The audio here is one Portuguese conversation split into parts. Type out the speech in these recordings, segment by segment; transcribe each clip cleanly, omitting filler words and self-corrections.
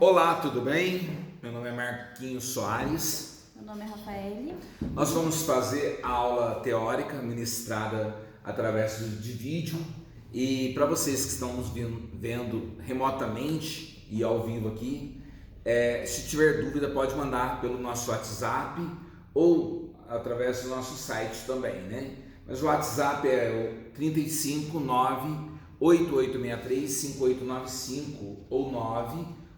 Olá, tudo bem? Meu nome é Marquinhos Soares. Meu nome é Rafaele. Nós vamos fazer a aula teórica ministrada através de vídeo, e para vocês que estão nos vendo remotamente e ao vivo aqui, se tiver dúvida pode mandar pelo nosso WhatsApp ou através do nosso site também, né? Mas o WhatsApp é o 359 8863 5895 ou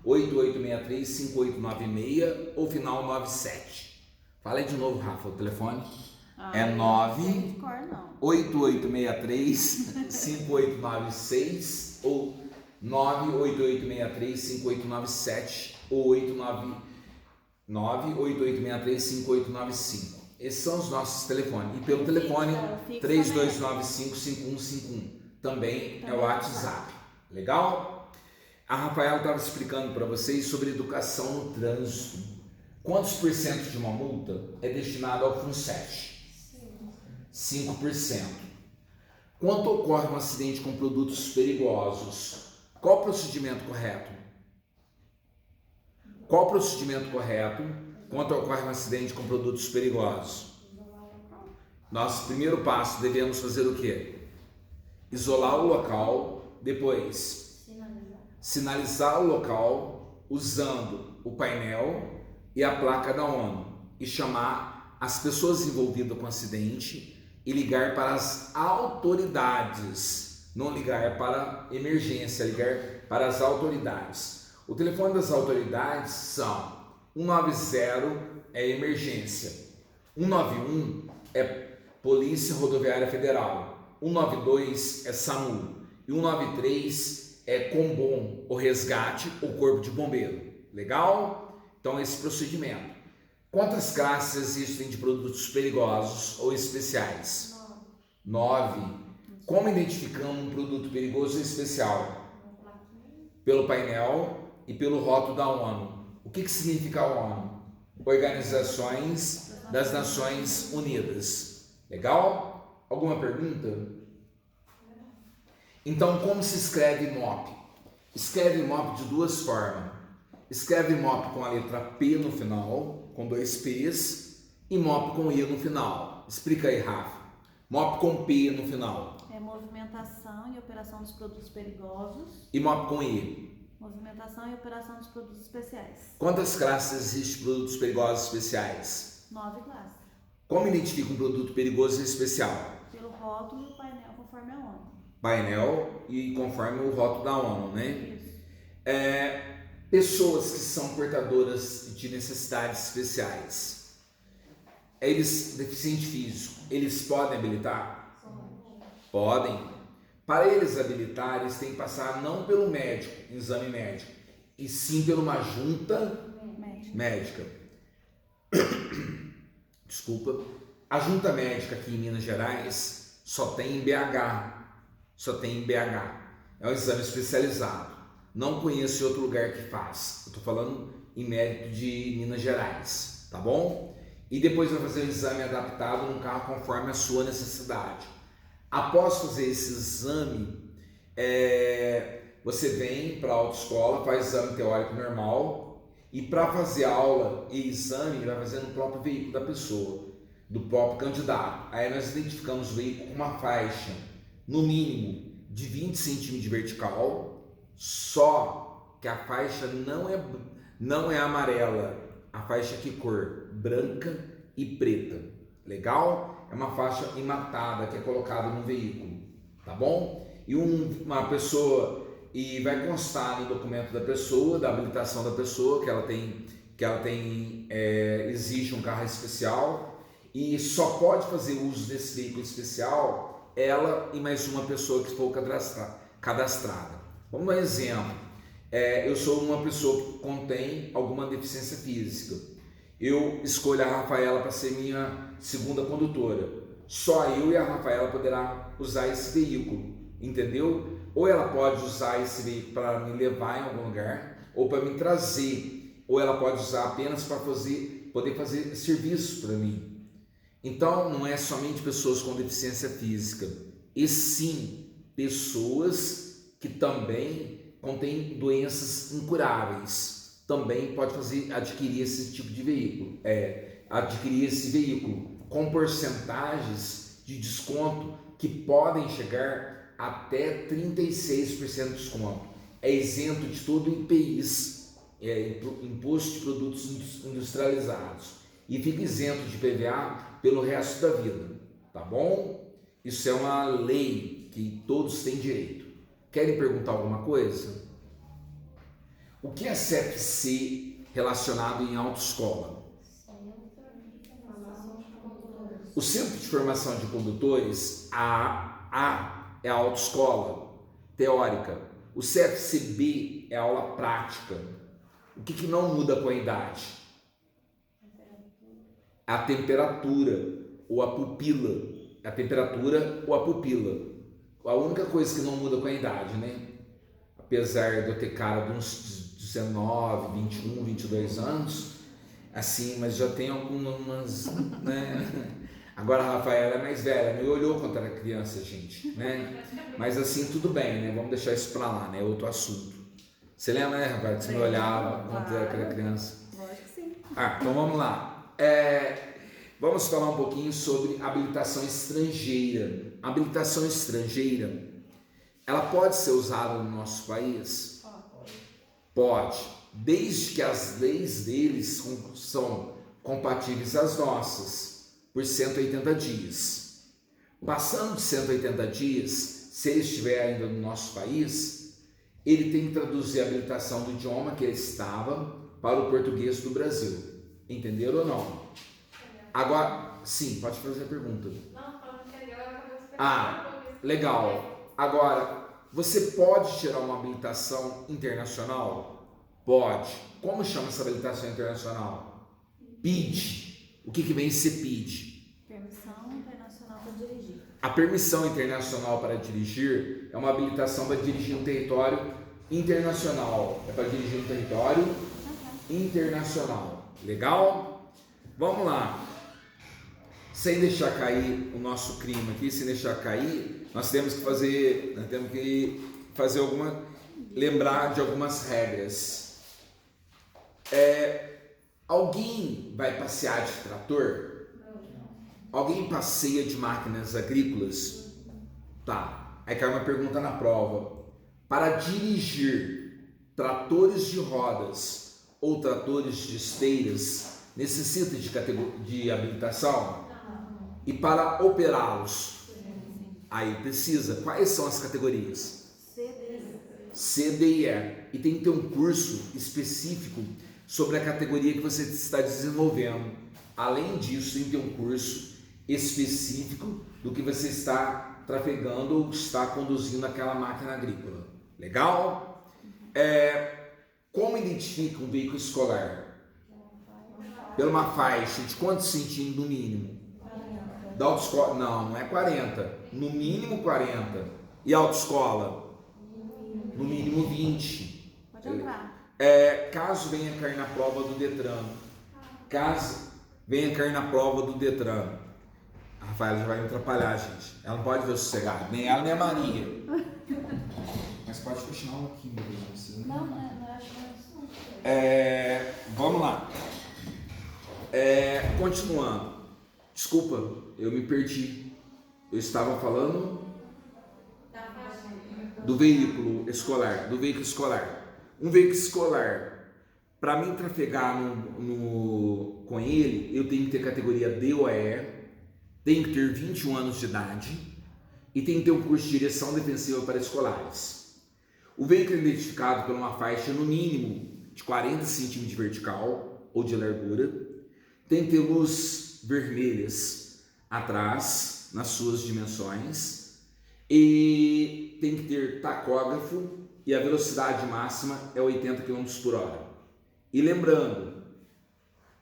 8863-5896 ou final 97. Fala aí de novo, Rafa, o telefone. É 98863-5896 ou 98863-5897 ou 899-8863-5895. Esses são os nossos telefones. E pelo telefone 3295-5151 também é o WhatsApp. Legal? A Rafaela estava explicando para vocês sobre educação no trânsito. Quantos por cento de uma multa é destinado ao FUNSET? 5%. Quando ocorre um acidente com produtos perigosos, qual o procedimento correto? Qual o procedimento correto quando ocorre um acidente com produtos perigosos? Nosso primeiro passo, devemos fazer o quê? Isolar o local, depois sinalizar o local usando o painel e a placa da ONU e chamar as pessoas envolvidas com o acidente e ligar para as autoridades, não ligar para emergência, ligar para as autoridades. O telefone das autoridades são 190 é emergência, 191 é Polícia Rodoviária Federal, 192 é SAMU e 193 é Combom, o resgate, o corpo de bombeiro. Legal? Então esse procedimento. Quantas classes existem de produtos perigosos ou especiais? 9. Como identificamos um produto perigoso ou especial? Pelo painel e pelo rótulo da ONU. O que significa a ONU? Organizações das Nações Unidas. Legal? Alguma pergunta? Então, como se escreve MOP? Escreve MOP de duas formas. Escreve MOP com a letra P no final, com 2 P's, e MOP com I no final. Explica aí, Rafa. MOP com P no final. É movimentação e operação dos produtos perigosos. E MOP com I? Movimentação e operação dos produtos especiais. Quantas classes existem de produtos perigosos especiais? 9 classes. Como identifica um produto perigoso e especial? Pelo rótulo e o painel conforme a ONU. Painel e conforme o rótulo da ONU, né? Isso. Pessoas que são portadoras de necessidades especiais, eles, deficiente físico, eles podem habilitar? Podem. Para eles habilitar, eles têm que passar não pelo médico, exame médico, e sim por uma junta médica. Desculpa. A junta médica aqui em Minas Gerais só tem em BH. É um exame especializado. Não conheço outro lugar que faz. Eu estou falando em mérito de Minas Gerais, tá bom? E depois vai fazer o exame adaptado num carro conforme a sua necessidade. Após fazer esse exame, você vem para a autoescola, faz exame teórico normal, e para fazer aula e exame, vai fazer no próprio veículo da pessoa, do próprio candidato. Aí nós identificamos o veículo com uma faixa, no mínimo, de 20 centímetros de vertical, só que a faixa não é amarela, a faixa que cor branca e preta. Legal? É uma faixa imatada que é colocada no veículo, tá bom? E uma pessoa, e vai constar no documento da pessoa, da habilitação da pessoa, que ela tem exige um carro especial, e só pode fazer uso desse veículo especial ela e mais uma pessoa que for cadastrada. Vamos dar um exemplo. Eu sou uma pessoa que contém alguma deficiência física. Eu escolho a Rafaela para ser minha segunda condutora. Só eu e a Rafaela poderá usar esse veículo, entendeu? Ou ela pode usar esse veículo para me levar em algum lugar, ou para me trazer, ou ela pode usar apenas para poder fazer serviço para mim. Então, não é somente pessoas com deficiência física, e sim pessoas que também contêm doenças incuráveis. também pode adquirir esse tipo de veículo, adquirir esse veículo com porcentagens de desconto que podem chegar até 36% de desconto. É isento de todo o IPIs, Imposto de Produtos Industrializados, e fica isento de PVA pelo resto da vida, tá bom? Isso é uma lei que todos têm direito. Querem perguntar alguma coisa? O que é CFC relacionado em autoescola? O Centro de Formação de Condutores, A é a autoescola teórica. O CFCB é a aula prática. O que não muda com a idade? A temperatura ou a pupila. A temperatura ou a pupila. A única coisa que não muda com a idade, né? Apesar de eu ter cara de uns 19, 21, 22 anos, assim, mas já tem algumas, né? Agora a Rafaela é mais velha, me olhou quando era criança, gente, né? Mas assim, tudo bem, né? Vamos deixar isso pra lá, né? Outro assunto. Você lembra, né, Rafaela, que você me olhava quando era criança? Lógico que sim. Então vamos lá. Vamos falar um pouquinho sobre habilitação estrangeira. A habilitação estrangeira, ela pode ser usada no nosso país? Pode, desde que as leis deles são compatíveis às nossas, por 180 dias. Passando de 180 dias, se ele estiver ainda no nosso país, ele tem que traduzir a habilitação do idioma que ele estava para o português do Brasil. Entenderam ou não? Agora, sim, pode fazer a pergunta. Não, falando que legal, eu acabei de esperar. Legal. Agora, você pode tirar uma habilitação internacional? Pode. Como chama essa habilitação internacional? PID. O que vem ser PID? Permissão internacional para dirigir. A permissão internacional para dirigir é uma habilitação para dirigir um território internacional. É para dirigir um território internacional. Legal? Vamos lá. Sem deixar cair o nosso crime aqui, sem deixar cair, nós temos que fazer lembrar de algumas regras. Alguém vai passear de trator? Alguém passeia de máquinas agrícolas? Tá. Aí cai uma pergunta na prova. Para dirigir tratores de rodas ou tratores de esteiras, necessita de habilitação? E para operá-los? Aí precisa. Quais são as categorias? C, D e E. E tem que ter um curso específico sobre a categoria que você está desenvolvendo. Além disso, tem que ter um curso específico do que você está trafegando ou está conduzindo aquela máquina agrícola. Legal? Como identifica um veículo escolar? Pela uma faixa de quantos centímetros no mínimo? Da autoescola? Não é 40. No mínimo 40. E a autoescola? No mínimo 20. Pode entrar. Caso venha cair na prova do Detran. A Rafaela já vai me atrapalhar, gente. Ela não pode ver o sossegado. Nem ela, nem a Maria. Mas pode continuar um aqui, meu Deus. Não acho que é isso. Vamos lá. Continuando. Desculpa, eu me perdi. Eu estava falando do veículo escolar. Um veículo escolar, para mim trafegar com ele, eu tenho que ter categoria D ou E, tenho que ter 21 anos de idade e tenho que ter um curso de direção defensiva para escolares. O veículo é identificado por uma faixa no mínimo de 40 centímetros de vertical ou de largura, tem que ter luz vermelhas atrás, nas suas dimensões, e tem que ter tacógrafo e a velocidade máxima é 80 km por hora. E lembrando,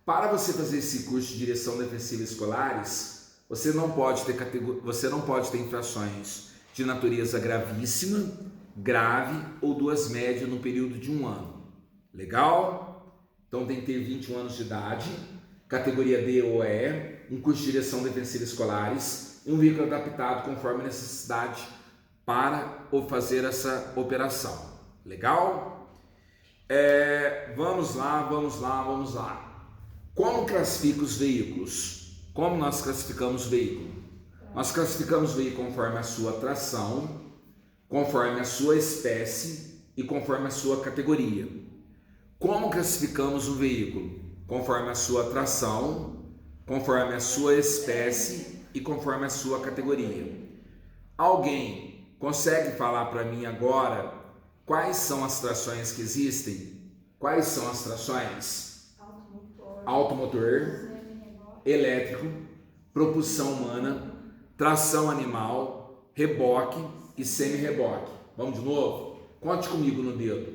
para você fazer esse curso de direção defensiva escolares, você não pode ter infrações de natureza gravíssima, grave ou duas médias no período de 1 ano. Legal? Então tem que ter 21 anos de idade, categoria D ou E, um curso de direção defensiva escolares e um veículo adaptado conforme a necessidade para fazer essa operação. Legal? Vamos lá. Como classifica os veículos? Como nós classificamos o veículo? Nós classificamos o veículo conforme a sua tração, conforme a sua espécie e conforme a sua categoria. Como classificamos o veículo? Conforme a sua tração, conforme a sua espécie e conforme a sua categoria. Alguém consegue falar para mim agora quais são as trações que existem? Quais são as trações? Automotor, elétrico, propulsão humana, tração animal, reboque e semi-reboque. Vamos de novo? Conte comigo no dedo.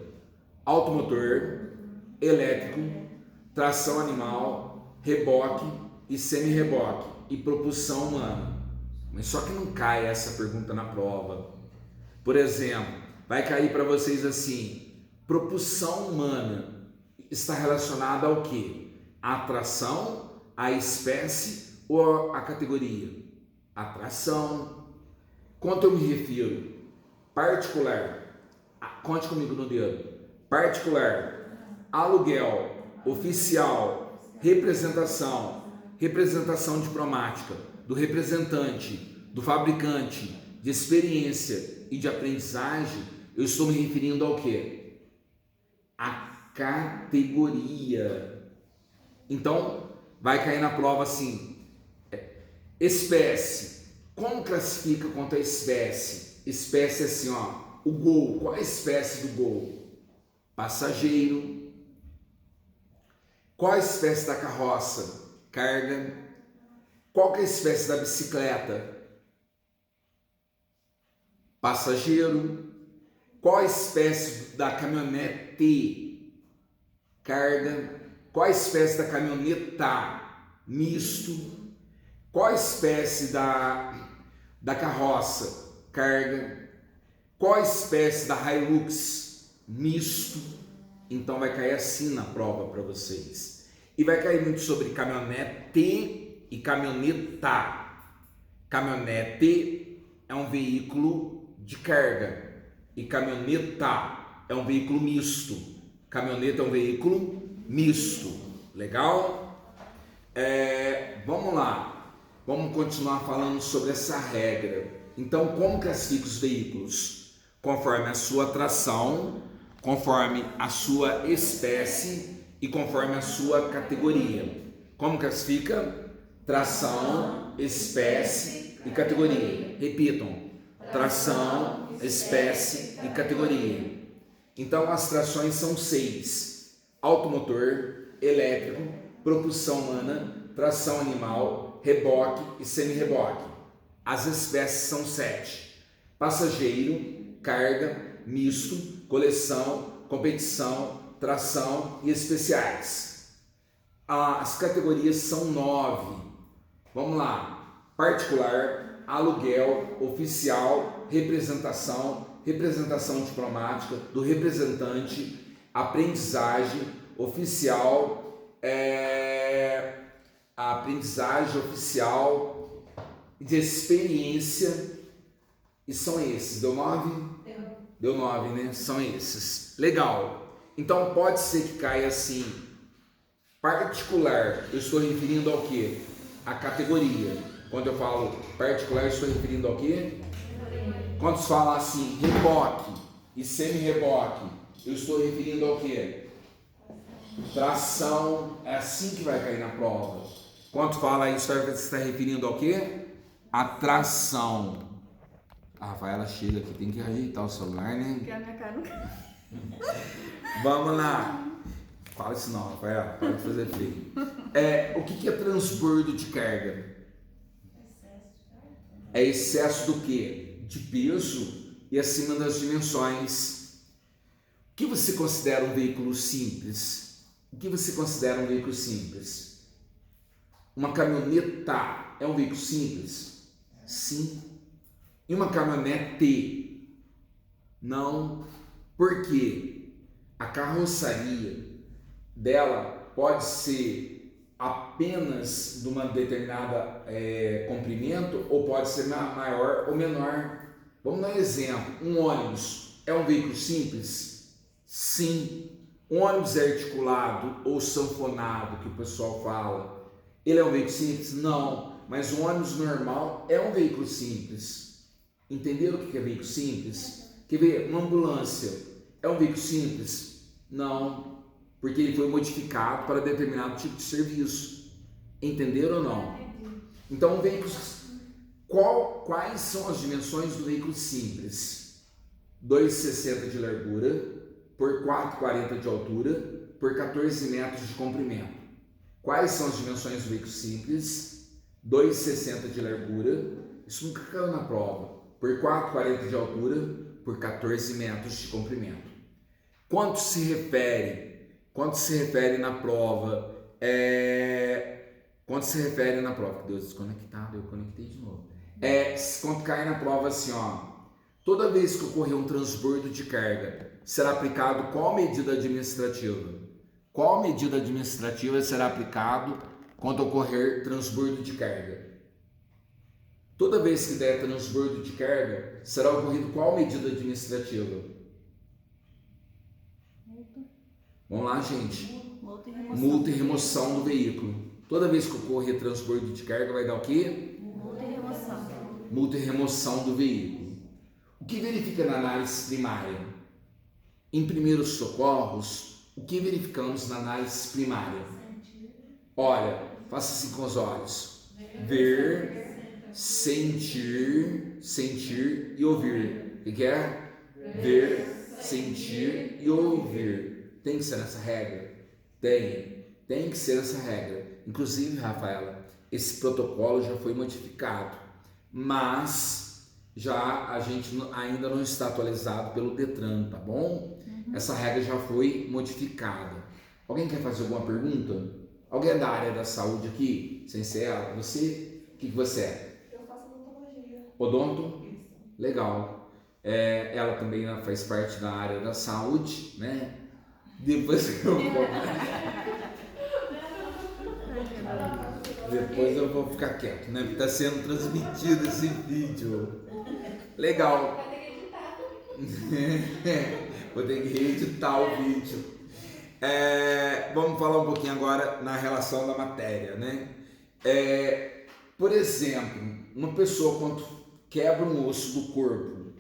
Automotor, elétrico, tração animal, reboque e semi-reboque e propulsão humana. Mas só que não cai essa pergunta na prova. Por exemplo, vai cair para vocês assim: propulsão humana está relacionada ao quê? A tração, a espécie ou a categoria? A tração. Quanto eu me refiro? Particular. Conte comigo no dedo. Particular, aluguel, oficial, representação diplomática, do representante, do fabricante, de experiência e de aprendizagem. Eu estou me referindo ao quê? A categoria. Então, vai cair na prova assim: espécie. Como classifica quanto a espécie? Espécie é assim, ó. O Gol, qual é a espécie do Gol? Passageiro. Qual a espécie da carroça? Carga. Qual que é a espécie da bicicleta? Passageiro. Qual a espécie da caminhonete? Carga. Qual a espécie da caminhoneta? Misto. Qual a espécie da carroça? Carga. Qual a espécie da Hilux? Misto. Então vai cair assim na prova para vocês. E vai cair muito sobre caminhonete e caminhoneta. Caminhonete é um veículo de carga e caminhoneta é um veículo misto. Caminhoneta é um veículo misto. Legal? Vamos lá. Vamos continuar falando sobre essa regra. Então, como classifica os veículos? Conforme a sua tração, conforme a sua espécie e conforme a sua categoria. Como classifica? Tração, espécie e categoria. Repitam: tração, espécie e categoria. Então, as trações são 6: automotor, elétrico, propulsão humana, tração animal, reboque e semi-reboque. As espécies são 7: passageiro, carga, misto, coleção, competição, tração e especiais. As categorias são 9. Vamos lá: particular, aluguel, oficial, representação diplomática, do representante, aprendizagem, oficial, a aprendizagem oficial, de experiência. E são esses. Deu 9? Deu 9, né? São esses. Legal. Então pode ser que caia assim: particular, eu estou referindo ao quê? A categoria. Quando eu falo particular, eu estou referindo ao quê? Quando se fala assim, reboque e semi-reboque, eu estou referindo ao quê? Tração. É assim que vai cair na prova. Quando fala isso, você está referindo ao quê? A tração. A Rafaela chega aqui, tem que ajeitar o celular, né? Porque a minha cara não cai. Vamos lá. Fala isso não, Rafaela, pode fazer feio. O que é transbordo de carga? É excesso do quê? De peso e acima das dimensões. O que você considera um veículo simples? O que você considera um veículo simples? Uma caminhoneta é um veículo simples? Sim. E uma caminhonete? Não. Por quê? A carroçaria dela pode ser apenas de uma determinada comprimento, ou pode ser maior ou menor. Vamos dar um exemplo: um ônibus é um veículo simples? Sim. Ônibus articulado ou sanfonado, que o pessoal fala, ele é um veículo simples? Não, mas o ônibus normal é um veículo simples. Entenderam o que é veículo simples? Quer ver? Uma ambulância é um veículo simples? Não, porque ele foi modificado para determinado tipo de serviço. Entenderam ou não? Então, quais são as dimensões do veículo simples? 2,60 de largura por 4,40 de altura por 14 metros de comprimento. Quais são as dimensões do veículo simples? 2,60 de largura, isso nunca caiu na prova, por 4,40 de altura por 14 metros de comprimento. Quanto se refere na prova? Quando se refere na prova, que Deus desconectado, eu conectei de novo. Quando cai na prova assim, ó, toda vez que ocorrer um transbordo de carga, será aplicado qual medida administrativa? Qual medida administrativa será aplicado quando ocorrer transbordo de carga? Toda vez que der transbordo de carga, será ocorrido qual medida administrativa? Vamos lá, gente. Multa e remoção do veículo. Toda vez que ocorrer transbordo de carga, vai dar o quê? Multa e remoção. Multa e remoção do veículo. O que verifica na análise primária? Em primeiros socorros, o que verificamos na análise primária? Olha, faça assim com os olhos. Ver, sentir e ouvir. O que é? Ver, sentir e ouvir. Tem que ser nessa regra? Tem que ser essa regra. Inclusive, Rafaela, esse protocolo já foi modificado, mas a gente ainda não está atualizado pelo Detran, tá bom? Essa regra já foi modificada. Alguém quer fazer alguma pergunta? Alguém é da área da saúde aqui? Sem ser ela? Você? O que você é? Eu faço odontologia. Odonto? Isso. Legal. Ela também faz parte da área da saúde, né? Depois eu vou ficar quieto, né? Porque está sendo transmitido esse vídeo. Legal. Vou ter que reeditar o vídeo. Vamos falar um pouquinho agora na relação da matéria, né? Por exemplo, uma pessoa quando quebra um osso do corpo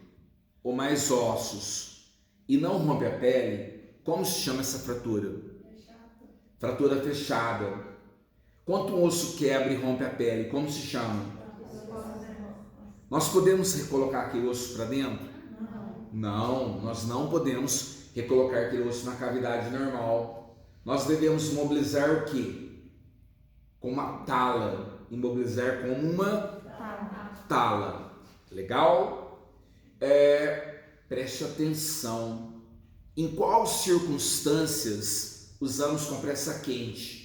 ou mais ossos e não rompe a pele, como se chama essa fratura? Fratura fechada. Quando um osso quebra e rompe a pele, como se chama? Nós podemos recolocar aquele osso para dentro? Não, nós não podemos recolocar aquele osso na cavidade normal. Nós devemos imobilizar o quê? Com uma tala. Imobilizar com uma tala. Legal? Preste atenção. Em quais circunstâncias usamos compressa quente?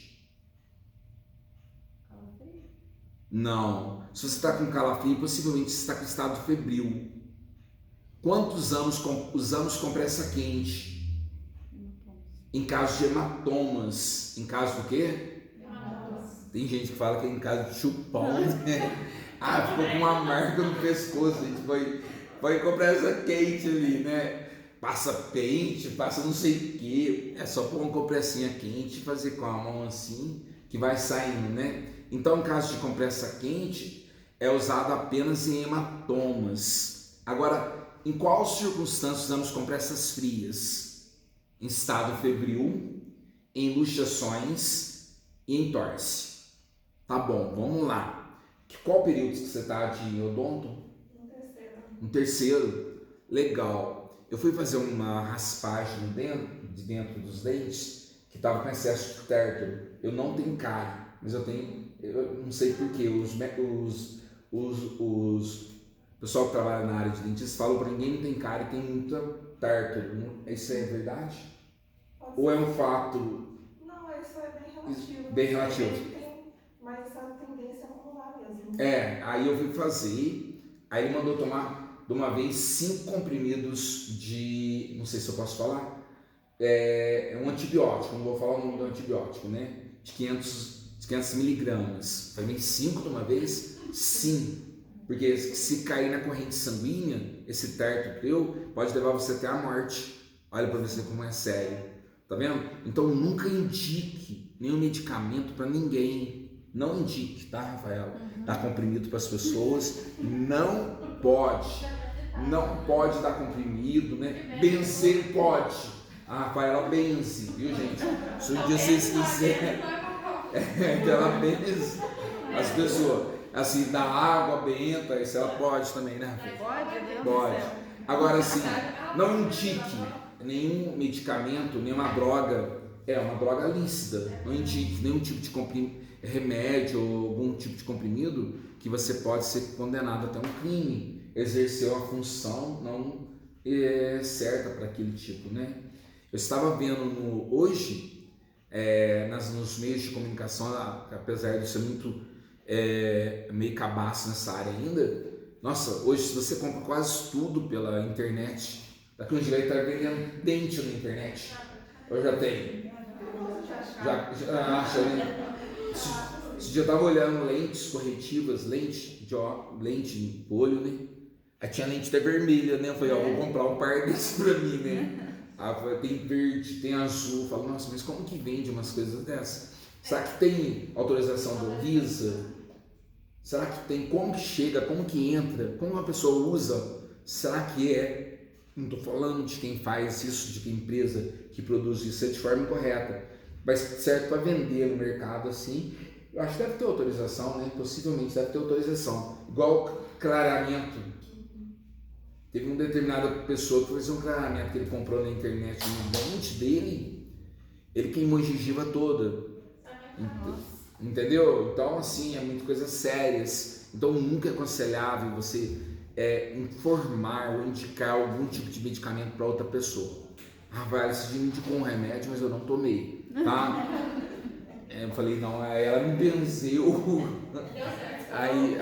Não. Se você está com calafrio, possivelmente você está com estado febril. Quantos usamos compressa quente? Em caso de hematomas. Em caso do quê? Tem gente que fala que é em caso de chupão, né? Ficou com uma marca no pescoço, a gente foi compressa quente ali, né? Passa pente, passa não sei o que. É só pôr uma compressinha quente e fazer com a mão assim, que vai saindo, né? Então, em caso de compressa quente, é usado apenas em hematomas. Agora, em quais circunstâncias usamos compressas frias? Em estado febril, em luxações e em torce. Tá bom, vamos lá. Qual período que você está de odonto? No terceiro. Legal. Eu fui fazer uma raspagem de dentro dos dentes que estava com excesso de tártaro. Eu não tenho cárie, mas eu não sei porquê. O pessoal que trabalha na área de dentista falou para ninguém não tem cárie, tem muita tártaro. Isso é verdade? Ou é um fato? Não, isso é bem relativo. Bem relativo. Mas essa tendência é acumular mesmo. Aí eu fui fazer, aí ele mandou tomar de uma vez 5 comprimidos de, não sei se eu posso falar, um antibiótico, não vou falar o nome do antibiótico, né? De 500 miligramas. Foi 5 de uma vez? Sim. Porque se cair na corrente sanguínea, esse tártaro teu pode levar você até a morte. Olha para você como é sério. Tá vendo? Então nunca indique nenhum medicamento para ninguém. Não indique, tá, Rafaela? Dar comprimido para as pessoas. Não pode. Não pode dar comprimido, né? Benzer pode. A Rafaela benze, viu, gente? Se um dia vocês quiserem, que ela benze as pessoas. Assim, da água benta, isso ela pode também, né, Rafaela? Pode, Deus Pode. do céu. Agora, assim, não indique nenhum medicamento, nenhuma droga, uma droga lícita. Não indique nenhum tipo de remédio ou algum tipo de comprimido que você pode ser condenado até um crime, exerceu a função não certa para aquele tipo, né? Eu estava vendo hoje, nos meios de comunicação, apesar de ser muito meio cabaço nessa área ainda, nossa, hoje se você compra quase tudo pela internet, daqui um dia vai estar vendendo dente na internet. Eu já tenho. Já acha, né? Esse dia eu estava olhando lentes corretivas, lente de olho, né? Aí tinha lente até vermelha, né? Eu falei, vou comprar um par desse pra mim, né? Tem verde, tem azul. Eu falo, nossa, mas como que vende umas coisas dessas? Será que tem autorização da Anvisa? Será que tem? Como que chega? Como que entra? Como uma pessoa usa? Será que não estou falando de quem faz isso, de que empresa que produz isso, de forma incorreta. Mas certo para vender no mercado assim, eu acho que deve ter autorização, né? Possivelmente deve ter autorização. Igual clareamento. Teve uma determinada pessoa que fez um clareamento que ele comprou na internet no dente dele, ele queimou a gengiva toda. Entendeu? Então, assim, é muita coisas sérias. Então, nunca é aconselhável você informar ou indicar algum tipo de medicamento para outra pessoa. Vai, esse dia me indicou um remédio, mas eu não tomei, tá? Eu falei, não, aí ela me benzeu. Aí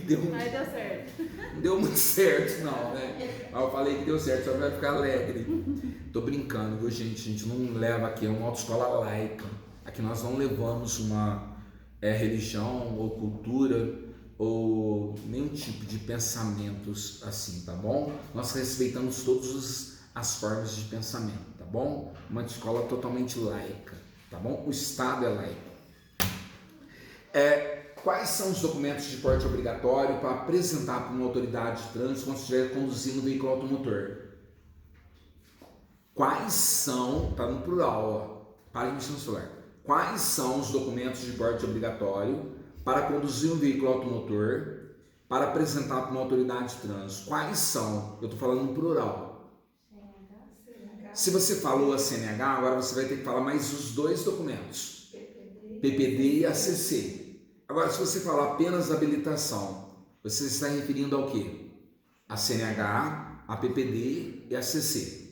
deu certo. Não deu muito certo, não, né? Aí eu falei que deu certo, só vai ficar alegre. Tô brincando, viu, gente? A gente não leva aqui, é uma autoescola laica. Aqui nós não levamos uma religião ou cultura ou nenhum tipo de pensamentos assim, tá bom? Nós respeitamos todas as formas de pensamento, tá bom? Uma escola totalmente laica, tá bom? O Estado é laico. Quais são os documentos de porte obrigatório para apresentar para uma autoridade de trânsito quando estiver conduzindo um veículo automotor? Quais são, tá no plural, para de mexer no celular. Quais são os documentos de porte obrigatório para conduzir um veículo automotor para apresentar para uma autoridade de trânsito? Quais são? Eu estou falando no plural. Se você falou a CNH, agora você vai ter que falar mais os dois documentos, PPD e ACC. Agora, se você falar apenas habilitação, você está referindo ao quê? A CNH, a PPD e a ACC.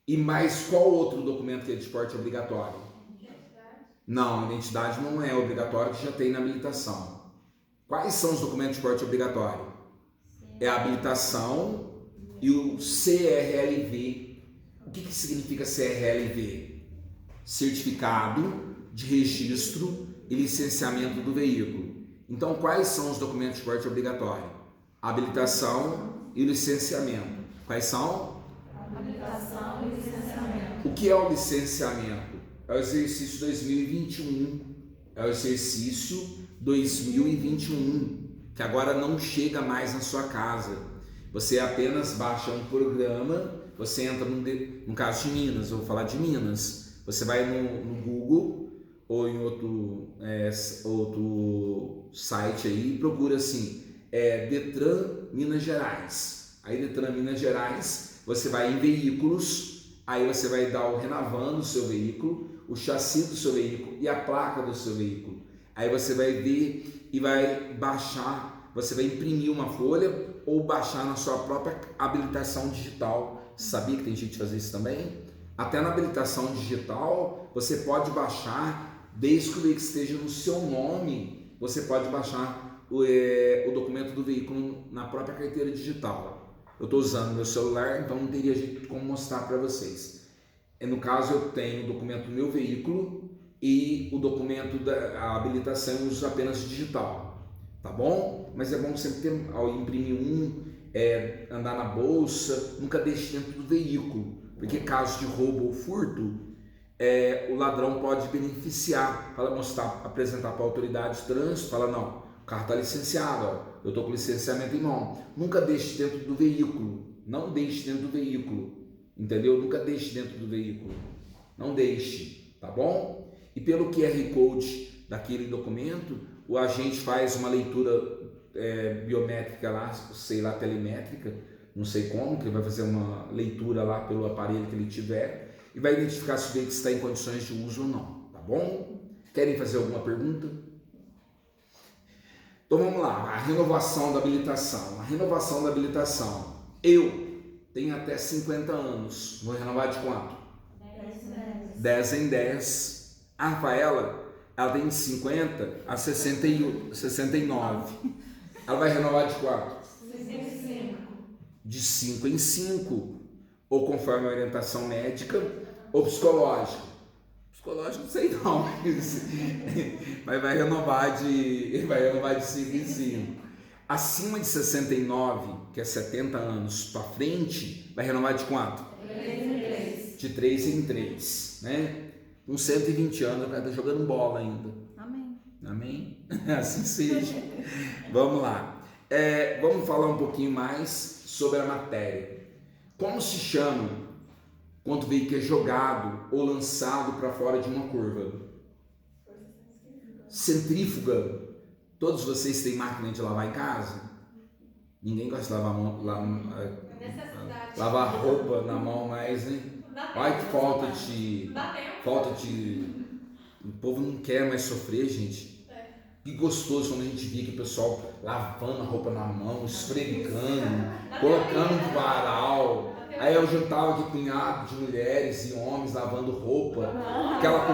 E mais qual outro documento que é de porte obrigatório? Não, identidade não é obrigatório, que já tem na habilitação. Quais são os documentos de porte obrigatório? É a habilitação e o CRLV. O que significa CRLV? Certificado de registro e licenciamento do veículo. Então, quais são os documentos de porte obrigatório? Habilitação e licenciamento. Quais são? Habilitação e licenciamento. O que é o licenciamento? É o exercício 2021. É o exercício 2021, que agora não chega mais na sua casa. Você apenas baixa um programa, você entra no caso de Minas, eu vou falar de Minas. Você vai no Google ou em outro site aí, procura assim, Detran Minas Gerais. Aí Detran Minas Gerais, você vai em veículos, aí você vai dar o Renavan do seu veículo, o chassi do seu veículo e a placa do seu veículo. Aí você vai ver e vai baixar, você vai imprimir uma folha ou baixar na sua própria habilitação digital. Sabia que tem gente que faz isso também? Até na habilitação digital, você pode baixar, desde que o veículo esteja no seu nome, você pode baixar o documento do veículo na própria carteira digital. Eu estou usando meu celular, então não teria jeito de como mostrar para vocês. No caso, eu tenho o documento do meu veículo e o documento da habilitação eu uso apenas digital, tá bom? Mas é bom sempre ter, ao imprimir andar na bolsa, nunca deixe dentro do veículo, porque caso de roubo ou furto, o ladrão pode beneficiar, fala, mostrar, apresentar para a autoridade de trânsito, fala, não, o carro está licenciado, ó, eu estou com licenciamento em mão. Nunca deixe dentro do veículo, não deixe dentro do veículo, entendeu? Nunca deixe dentro do veículo, não deixe, tá bom? E pelo QR Code daquele documento, o agente faz uma leitura biométrica lá, sei lá, telemétrica, não sei como, que ele vai fazer uma leitura lá pelo aparelho que ele tiver e vai identificar se o veículo está em condições de uso ou não, tá bom? Querem fazer alguma pergunta? Então vamos lá, a renovação da habilitação. A renovação da habilitação, eu tenho até 50 anos, vou renovar de quanto? 10 em 10. A Rafaela, ela tem de 50 a 69. Ela vai renovar de quanto? De 5 em 5, ou conforme a orientação médica ou psicológica. Psicológico não sei não, mas vai renovar de 5 em 5. Acima de 69, que é 70 anos para frente, vai renovar de quanto? 3 em 3. De 3 em 3, né? Com 120 anos, vai estar jogando bola ainda. Amém. Amém? Assim seja. Vamos lá. Vamos falar um pouquinho mais sobre a matéria. Como se chama quando o veículo é jogado ou lançado para fora de uma curva? Centrífuga. Todos vocês têm máquina de lavar em casa? Ninguém gosta de lavar roupa na mão mais, né? Olha que falta de... O povo não quer mais sofrer, gente. Que gostoso quando a gente via que o pessoal lavando a roupa na mão, esfregando, colocando no varal. Aí eu juntava aqui punhado de mulheres e homens lavando roupa. Aquela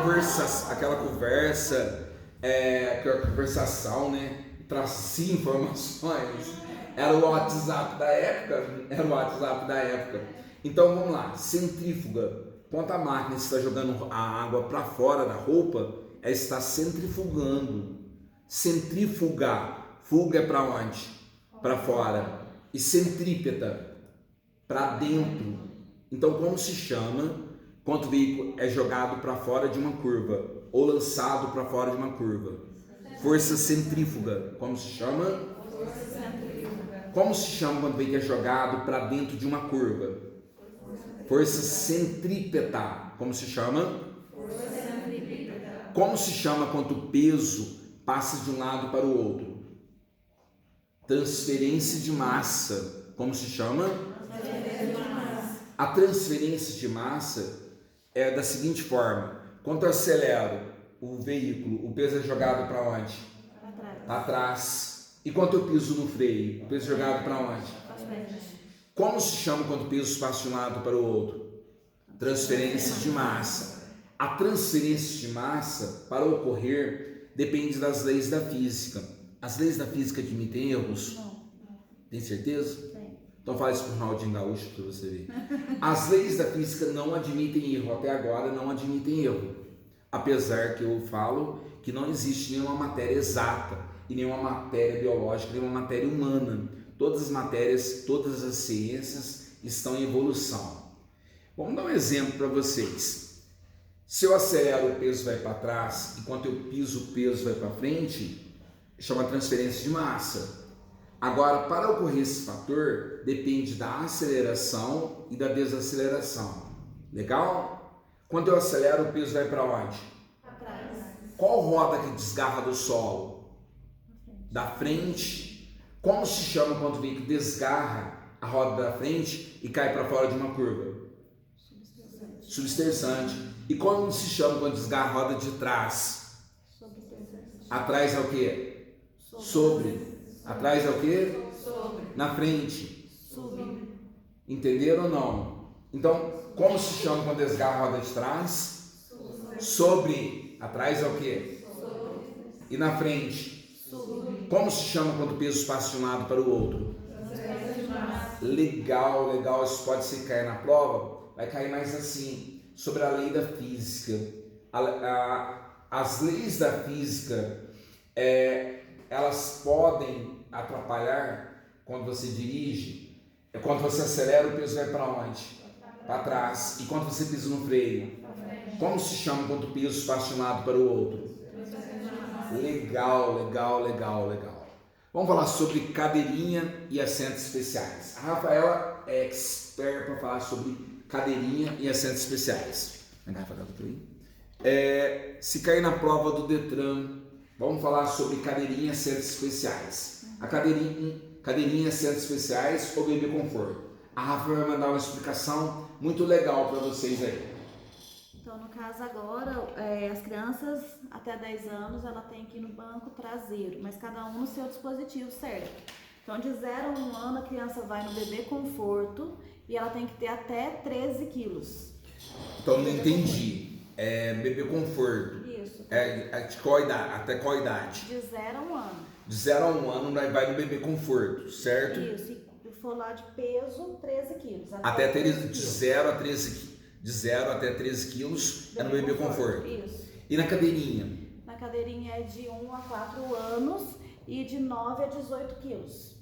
conversação, né? Trazia informações. Era o WhatsApp da época. Então vamos lá, centrífuga. Quando a máquina está jogando a água para fora da roupa, ela está centrifugando. Centrífuga, fuga é para onde? Para fora. E centrípeta, para dentro. Então como se chama quando o veículo é jogado para fora de uma curva ou lançado para fora de uma curva? Força centrífuga. Como se chama? Como se chama quando o veículo é jogado para dentro de uma curva? Força centrípeta. Como se chama? Como se chama quando o peso passa de um lado para o outro? Transferência de massa. Como se chama? A transferência de massa é da seguinte forma: quando eu acelero o veículo, o peso é jogado para onde? Para trás. E quando eu piso no freio, o peso é jogado para onde? Como se chama quando o peso passa de um lado para o outro? Transferência de massa. A transferência de massa, para ocorrer, depende das leis da física. As leis da física admitem erros? Não. Tem certeza? Tem. Então fala isso para o Ronaldinho Gaúcho para você ver. As leis da física não admitem erro, até agora não admitem erro. Apesar que eu falo que não existe nenhuma matéria exata, e nenhuma matéria biológica, nenhuma matéria humana. Todas as matérias, todas as ciências estão em evolução. Vamos dar um exemplo para vocês. Se eu acelero, o peso vai para trás, enquanto eu piso, o peso vai para frente, chama transferência de massa. Agora, para ocorrer esse fator, depende da aceleração e da desaceleração. Legal? Quando eu acelero, o peso vai para onde? Atrás. Qual roda que desgarra do solo? Da frente. Como se chama quando o veículo desgarra a roda da frente e cai para fora de uma curva? Subestersante. E como se chama quando desgarra a roda de trás? Atrás é o quê? Sobre. Atrás é o quê? Na frente. Entenderam ou não? Então, como se chama quando desgarra a roda de trás? Sobre. Atrás é o quê? E na frente? Como se chama quando o peso passa de um lado para o outro? Legal. Isso pode ser cair na prova. Vai cair mais assim, sobre a lei da física. As leis da física, elas podem atrapalhar quando você dirige. Quando você acelera, o peso vai para onde? Para trás. E quando você pisa no freio? Como se chama quando o piso passa de um lado para o outro? Legal. Vamos falar sobre cadeirinha e assentos especiais. A Rafaela é expert para falar sobre cadeirinha e assentos especiais. Se cair na prova do Detran, vamos falar sobre cadeirinha e assentos especiais. A cadeirinha e assentos especiais ou bebê conforto. A Rafa vai mandar uma explicação muito legal para vocês aí. Então, no caso agora, as crianças até 10 anos, ela tem que ir no banco traseiro, mas cada um no seu dispositivo certo. Então, de 0 a 1 ano, a criança vai no bebê conforto e ela tem que ter até 13 quilos. Então, não entendi. Bebê conforto. Isso. De qual idade? Até qual idade? De 0 a 1 ano. De 0 a 1 ano, nós vai no bebê conforto, certo? Isso. E for lá de peso, 13 quilos. Até de 0 a 13 quilos. De 0 até 13 quilos é no bebê conforto. Isso. E na cadeirinha? Na cadeirinha é de 1 a 4 anos e de 9 a 18 quilos.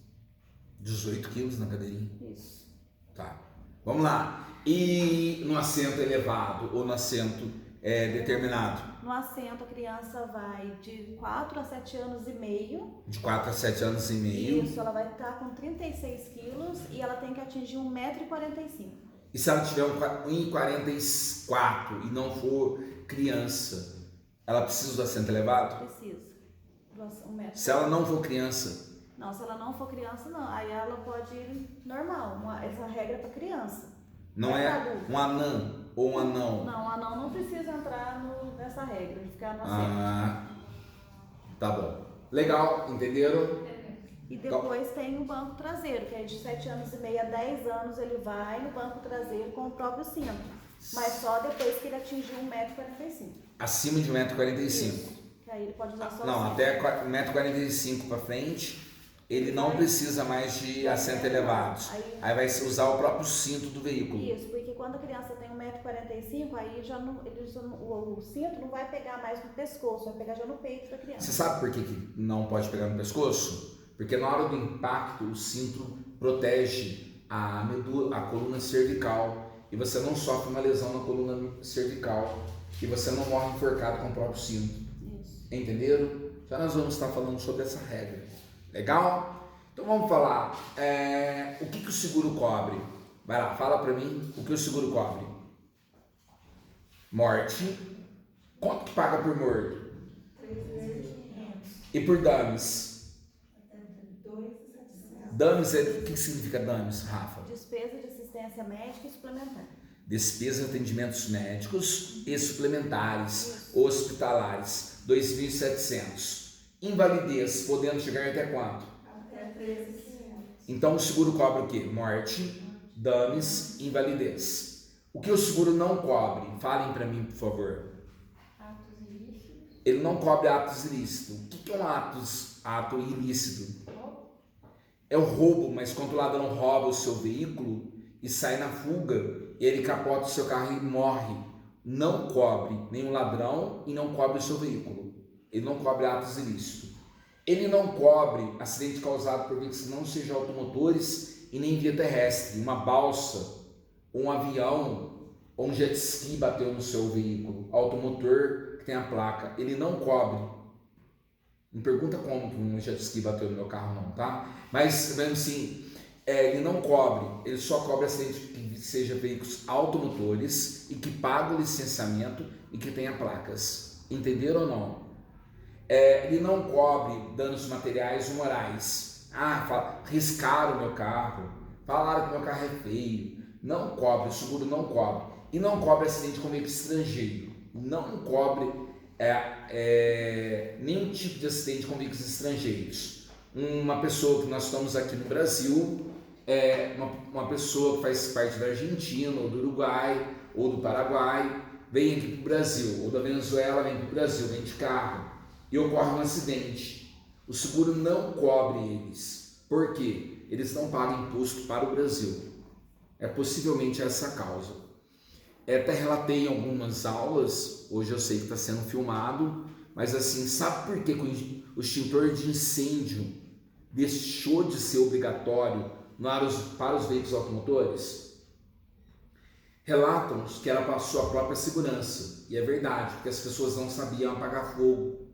18 quilos na cadeirinha? Isso. Tá. Vamos lá. E no assento elevado ou no assento determinado? No assento a criança vai de 4 a 7 anos e meio. De 4 a 7 anos e meio. Isso, ela vai estar com 36 quilos e ela tem que atingir 1,45 m. E se ela tiver 1,44 e não for criança, ela precisa do assento elevado? Precisa. Se ela não for criança? Não, se ela não for criança, não. Aí ela pode ir normal. Essa regra é para criança. Não é um anã ou um anão? Não, o anão não precisa entrar nessa regra, de ficar no assento. Tá bom. Legal, entenderam? E depois tem o banco traseiro, que é de 7 anos e meio a 10 anos, ele vai no banco traseiro com o próprio cinto. Mas só depois que ele atingir 1,45 m. Acima de 1,45 m. Que aí ele pode usar só não, o cinto. até 1,45 m para frente, ele não precisa mais de assento elevados. Aí vai usar o próprio cinto do veículo. Isso, porque quando a criança tem 1,45 m, aí o cinto não vai pegar mais no pescoço, vai pegar já no peito da criança. Você sabe por que não pode pegar no pescoço? Porque na hora do impacto, o cinto protege a coluna cervical e você não sofre uma lesão na coluna cervical e você não morre enforcado com o próprio cinto. Isso. Entenderam? Já nós vamos estar falando sobre essa regra. Legal? Então vamos falar. O que o seguro cobre? Vai lá, fala pra mim o que o seguro cobre. Morte. Quanto que paga por morto? 3.500. E por danos? 2.700. Danos, o que significa danos, Rafa? Despesa de assistência médica e suplementar. Despesa de atendimentos médicos e suplementares, hospitalares, 2.700. Invalidez, podendo chegar até quanto? Até 13.500. Então o seguro cobre o quê? Morte, danos, invalidez. O que o seguro não cobre? Falem para mim, por favor. Atos ilícitos. Ele não cobre atos ilícitos. O que é um ato ilícito? É o roubo, mas quando o ladrão rouba o seu veículo e sai na fuga, ele capota o seu carro e morre. Não cobre nenhum ladrão e não cobre o seu veículo. Ele não cobre atos ilícitos. Ele não cobre acidente causado por veículos que não sejam automotores e nem via terrestre. Uma balsa, um avião ou um jet ski bateu no seu veículo. Automotor que tem a placa. Ele não cobre. Não pergunta como que um jet ski bateu no meu carro não, tá? Mas, mesmo assim, ele não cobre. Ele só cobre acidente que seja veículos automotores e que pagam licenciamento e que tenha placas. Entenderam ou não? Ele não cobre danos materiais ou morais. Riscaram o meu carro, falaram que meu carro é feio. Não cobre, o seguro não cobre. E não cobre acidente com veículo estrangeiro. Não cobre nenhum tipo de acidente com veículos estrangeiros. Uma pessoa que nós estamos aqui no Brasil, uma pessoa que faz parte da Argentina, ou do Uruguai, ou do Paraguai, vem aqui para o Brasil, ou da Venezuela vem para o Brasil, vem de carro, e ocorre um acidente. O seguro não cobre eles. Por quê? Eles não pagam imposto para o Brasil. É possivelmente essa a causa. Até relatei em algumas aulas, hoje eu sei que está sendo filmado, mas assim, sabe por que o extintor de incêndio deixou de ser obrigatório para os veículos automotores? Relatam que era para sua própria segurança, e é verdade, porque as pessoas não sabiam apagar fogo.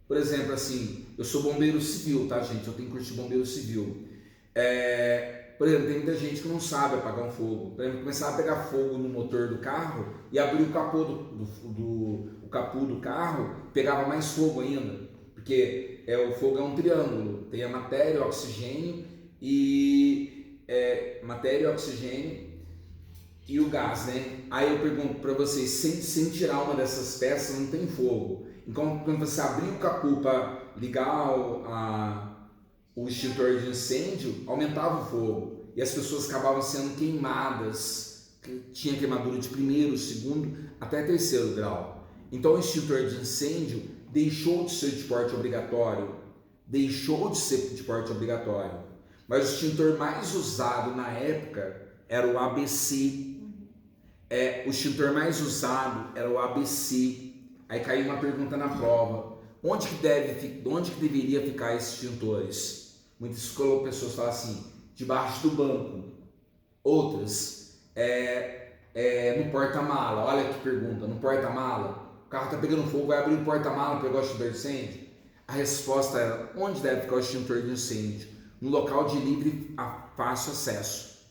Por exemplo, assim, eu sou bombeiro civil, tá, gente? Eu tenho curso de bombeiro civil. Por exemplo, tem muita gente que não sabe apagar um fogo. Por exemplo, começar a pegar fogo no motor do carro e abrir o capô o capô do carro, pegava mais fogo ainda, porque o fogo é um triângulo, tem a matéria, o oxigênio e o gás, né? Aí eu pergunto para vocês, sem tirar uma dessas peças não tem fogo. Então, quando você abrir o capô para ligar o extintor de incêndio, aumentava o fogo e as pessoas acabavam sendo queimadas, tinha queimadura de primeiro, segundo até terceiro grau. Então o extintor de incêndio deixou de ser de porte obrigatório, mas o extintor mais usado na época era o ABC. O extintor mais usado era o ABC. Aí caiu uma pergunta na prova: onde que deveria ficar esses extintores? Muitas pessoas falam assim, debaixo do banco. Outras, no porta-mala. Olha que pergunta, no porta-mala. O carro está pegando fogo, vai abrir o porta-mala para pegar o extintor de incêndio? A resposta era, onde deve ficar o extintor de incêndio? No local de livre fácil acesso.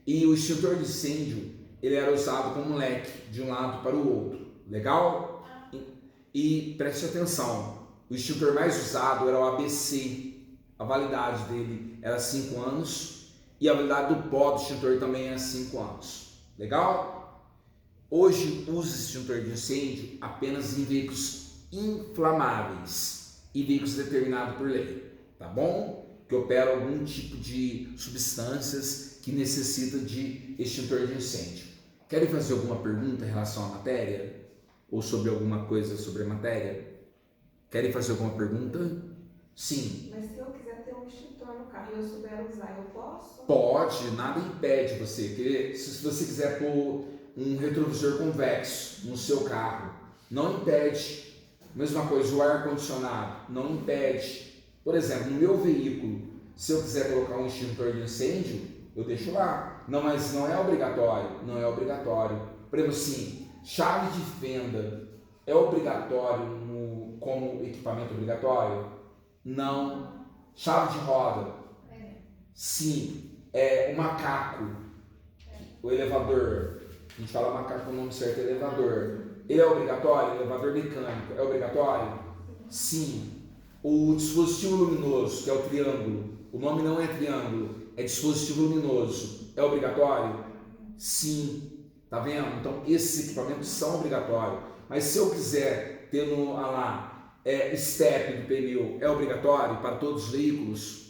E o extintor de incêndio, ele era usado como leque de um lado para o outro. Legal? E preste atenção, o extintor mais usado era o ABC. A validade dele era 5 anos e a validade do pó do extintor também era 5 anos. Legal? Hoje usa extintor de incêndio apenas em veículos inflamáveis e veículos determinados por lei, tá bom? Que operam algum tipo de substâncias que necessitam de extintor de incêndio. Querem fazer alguma pergunta em relação à matéria? Ou sobre alguma coisa sobre a matéria? Querem fazer alguma pergunta? Sim. Mas se eu quiser ter um extintor no carro e eu souber usar, eu posso? Pode, nada impede você. Se você quiser pôr um retrovisor convexo no seu carro, não impede. Mesma coisa, o ar-condicionado, não impede. Por exemplo, no meu veículo, se eu quiser colocar um extintor de incêndio, eu deixo lá. Não, mas não é obrigatório. Não é obrigatório. Por exemplo, assim, chave de fenda é obrigatório como equipamento obrigatório? Não. Chave de roda? Sim. O macaco, o elevador, a gente fala macaco, o nome certo é elevador. Ele é obrigatório? Elevador mecânico é obrigatório? Sim. O dispositivo luminoso, que é o triângulo, o nome não é triângulo, é dispositivo luminoso, é obrigatório? Sim. Tá vendo? Então esses equipamentos são obrigatórios. Mas se eu quiser ter step do pneu, é obrigatório para todos os veículos?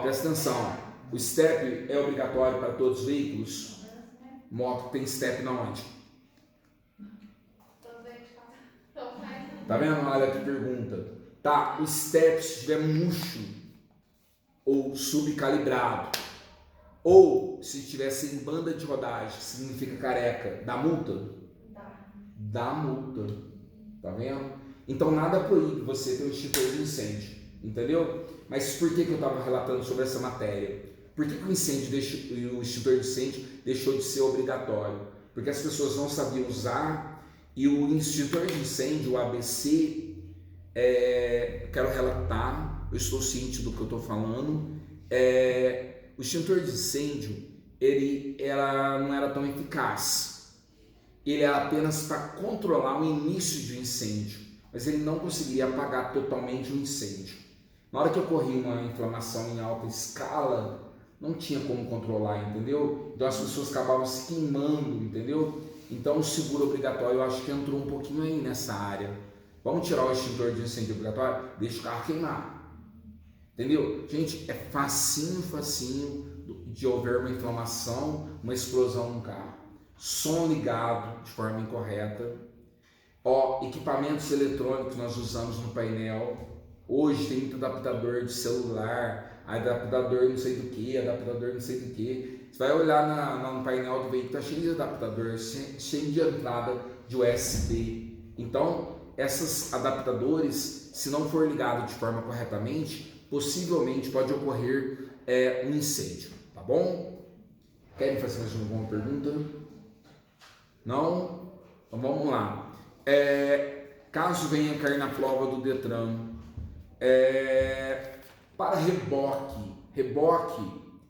Presta atenção. O step é obrigatório para todos os veículos? Moto tem step na onde? Tá vendo? Olha que pergunta. Tá, o step, se tiver murcho ou subcalibrado, ou se estiver sem banda de rodagem, que significa careca, dá multa? Dá multa. Tá vendo? Então nada proíbe você ter um extintor de incêndio. Entendeu? Mas por que eu estava relatando sobre essa matéria? Por que o extintor de incêndio deixou de ser obrigatório? Porque as pessoas não sabiam usar e o extintor de incêndio, o ABC, quero relatar, eu estou ciente do que eu estou falando, o extintor de incêndio, ele não era tão eficaz. Ele era apenas para controlar o início de um incêndio, mas ele não conseguiria apagar totalmente o incêndio. Na hora que ocorria uma inflamação em alta escala, não tinha como controlar, entendeu? Então as pessoas acabavam se queimando, entendeu? Então o seguro obrigatório eu acho que entrou um pouquinho aí nessa área. Vamos tirar o extintor de incêndio obrigatório? Deixa o carro queimar. Entendeu? Gente, é facinho de haver uma inflamação, uma explosão no carro. Som ligado de forma incorreta. Equipamentos eletrônicos que nós usamos no painel. Hoje tem muito adaptador de celular, adaptador não sei do que, adaptador não sei do que. Você vai olhar no painel do veículo, está cheio de adaptador, cheio de entrada de USB. Então, esses adaptadores, se não for ligado de forma corretamente, possivelmente pode ocorrer um incêndio, tá bom? Querem fazer mais alguma pergunta? Não? Então vamos lá. Caso venha cair na prova do Detran, para reboque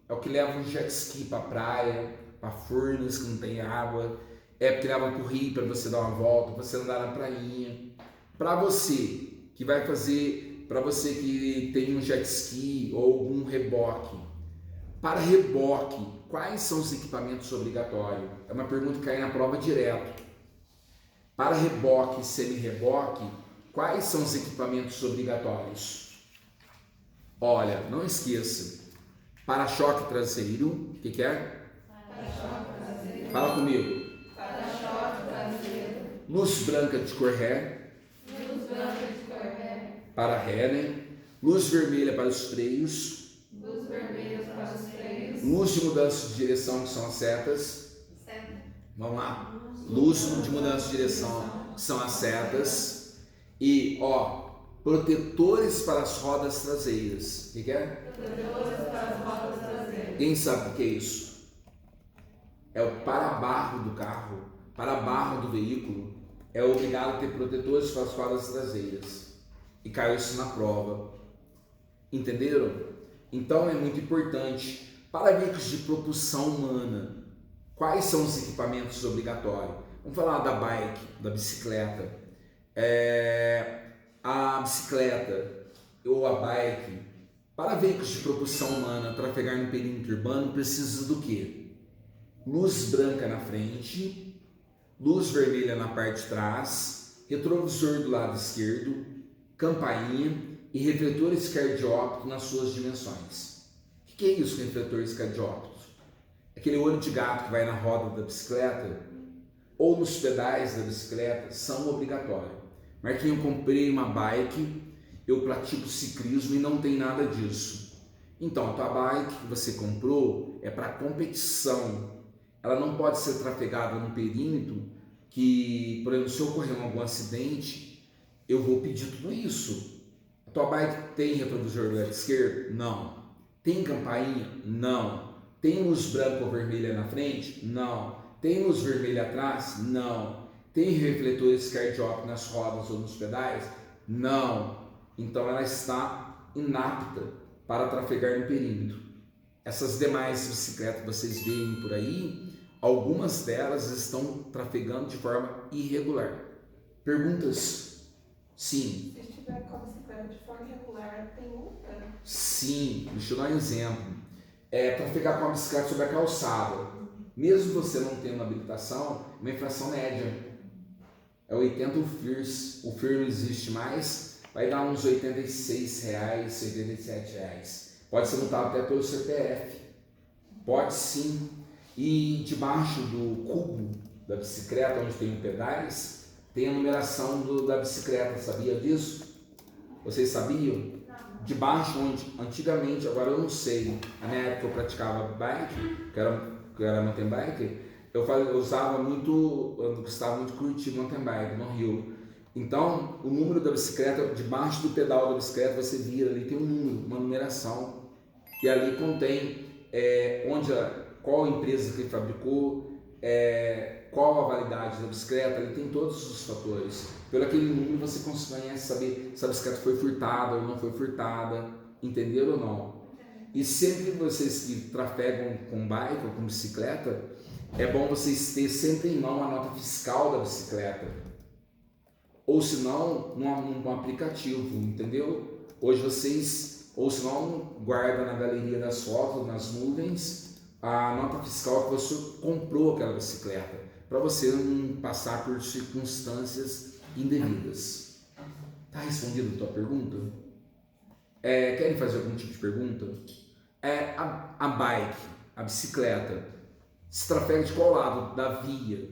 é o que leva um jet ski para praia, para Furnas que não tem água, é porque leva para o rio para você dar uma volta, para você andar na prainha. Para você que vai fazer, para você que tem um jet ski ou algum reboque, para reboque, quais são os equipamentos obrigatórios? É uma pergunta que cai na prova direto. Para reboque e semi-reboque, quais são os equipamentos obrigatórios? Olha, não esqueça. Para-choque traseiro, o que é? Para-choque traseiro. Fala comigo. Para-choque traseiro. Luz branca de cor ré. Luz branca de cor ré. Para ré, né? Luz vermelha para os freios. Luz vermelha para os freios. Luz de mudança de direção, que são as setas. Vamos lá. Luz de mudança de direção, que são as setas. E, protetores para as rodas traseiras. O que é? Protetores para as rodas traseiras. Quem sabe o que é isso? É o para-barro do carro, para-barro do veículo. É obrigado a ter protetores para as rodas traseiras. E caiu isso na prova. Entenderam? Então é muito importante. Para veículos de propulsão humana, quais são os equipamentos obrigatórios? Vamos falar da bike, da bicicleta. A bicicleta ou a bike, para veículos de propulsão humana, trafegar no perímetro urbano, precisa do quê? Luz branca na frente, luz vermelha na parte de trás, retrovisor do lado esquerdo, campainha e refletores cardiópticos nas suas dimensões. O que é isso, refletores cardiópticos? Aquele olho de gato que vai na roda da bicicleta ou nos pedais da bicicleta são obrigatórios. Marquinhos, eu comprei uma bike, eu pratico ciclismo e não tem nada disso. Então, a tua bike que você comprou é para competição. Ela não pode ser trafegada num perímetro que, por exemplo, se ocorrer algum acidente, eu vou pedir tudo isso. A tua bike tem retrovisor do lado esquerdo? Não. Tem campainha? Não. Tem luz branca ou vermelha na frente? Não. Tem luz vermelha atrás? Não. Tem refletores cardiópticos nas rodas ou nos pedais? Não. Então ela está inapta para trafegar no perímetro. Essas demais bicicletas que vocês veem por aí, algumas delas estão trafegando de forma irregular. Perguntas? Sim. Se estiver com a bicicleta de forma irregular, tem multa? Sim. Deixa eu dar um exemplo. Trafegar com a bicicleta sobre a calçada. Mesmo você não tendo uma habilitação, uma infração média. É 80 o FIRS. O FIR não existe mais. Vai dar uns R$86, R$87. Pode ser multado até pelo CPF. Pode sim. E debaixo do cubo da bicicleta, onde tem os pedais, tem a numeração da bicicleta. Sabia disso? Vocês sabiam? Debaixo onde, antigamente, agora eu não sei, na minha época eu praticava bike, que era mountain bike, eu usava muito, eu gostava muito de curtir mountain bike no Rio. Então, o número da bicicleta, debaixo do pedal da bicicleta, você vira ali, tem um número, uma numeração, e ali contém qual empresa que fabricou, qual a validade da bicicleta, ali tem todos os fatores. Pelo aquele número você consegue saber se a bicicleta foi furtada ou não foi furtada, entenderam ou não? E sempre vocês que trafegam com bike ou com bicicleta, é bom vocês terem sempre em mão a nota fiscal da bicicleta. Ou se não, num aplicativo, entendeu? Hoje vocês, ou se não, guarda na galeria das fotos, nas nuvens, a nota fiscal que você comprou aquela bicicleta, para você não passar por circunstâncias indevidas. Tá respondida a tua pergunta? Querem fazer algum tipo de pergunta? A bike, a bicicleta, se trafega de qual lado da via?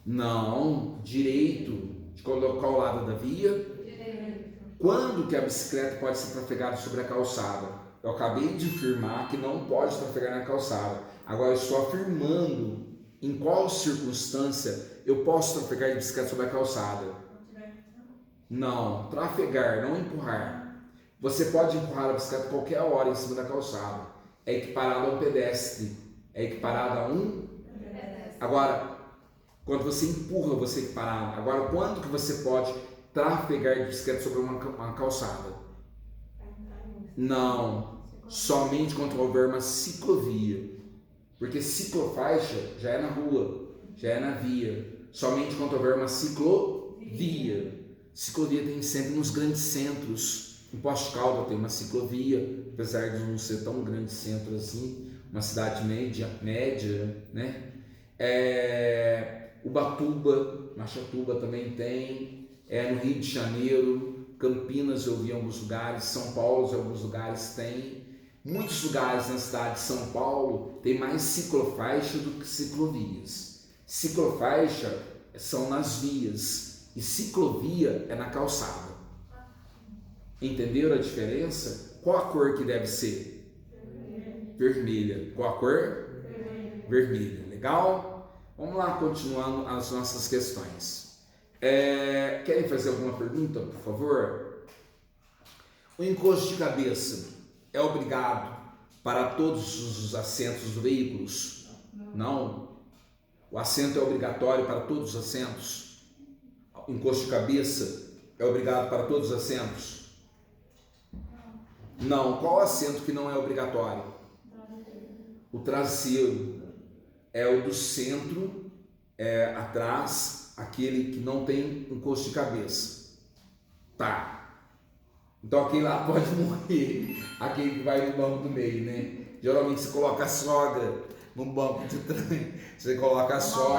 Não, direito. De qual lado da via? Direito. Quando que a bicicleta pode ser trafegada sobre a calçada? Eu acabei de afirmar que não pode trafegar na calçada. Agora eu estou afirmando em qual circunstância eu posso trafegar de bicicleta sobre a calçada. Não, trafegar, não empurrar. Você pode empurrar a bicicleta qualquer hora em cima da calçada. é equiparado a um pedestre, é equiparado a um. Agora, quando você empurra, você é equiparado. Agora, quando que você pode trafegar de bicicleta sobre uma calçada? Não, somente quando houver uma ciclovia, porque ciclofaixa já é na rua, já é na via, somente quando houver uma ciclovia. Ciclovia tem sempre nos grandes centros. Em Poços de Caldas tem uma ciclovia, apesar de não ser tão grande centro assim, uma cidade média, né? Ubatuba, Machatuba também tem, no Rio de Janeiro, Campinas eu vi em alguns lugares, São Paulo em alguns lugares tem. Muitos lugares na cidade de São Paulo tem mais ciclofaixa do que ciclovias. Ciclofaixa são nas vias e ciclovia é na calçada. Entenderam a diferença? Qual a cor que deve ser? Vermelha. Qual a cor? Vermelha. Legal? Vamos lá, continuando as nossas questões. Querem fazer alguma pergunta, por favor? O encosto de cabeça é obrigado para todos os assentos dos veículos? Não. O assento é obrigatório para todos os assentos? O encosto de cabeça é obrigado para todos os assentos? Não. Qual assento que não é obrigatório? O traseiro. É o do centro, atrás, aquele que não tem encosto de cabeça. Tá. Então aquele lá pode morrer, aquele que vai no banco do meio, né? Geralmente você coloca a sogra no banco de trás, você coloca a sogra.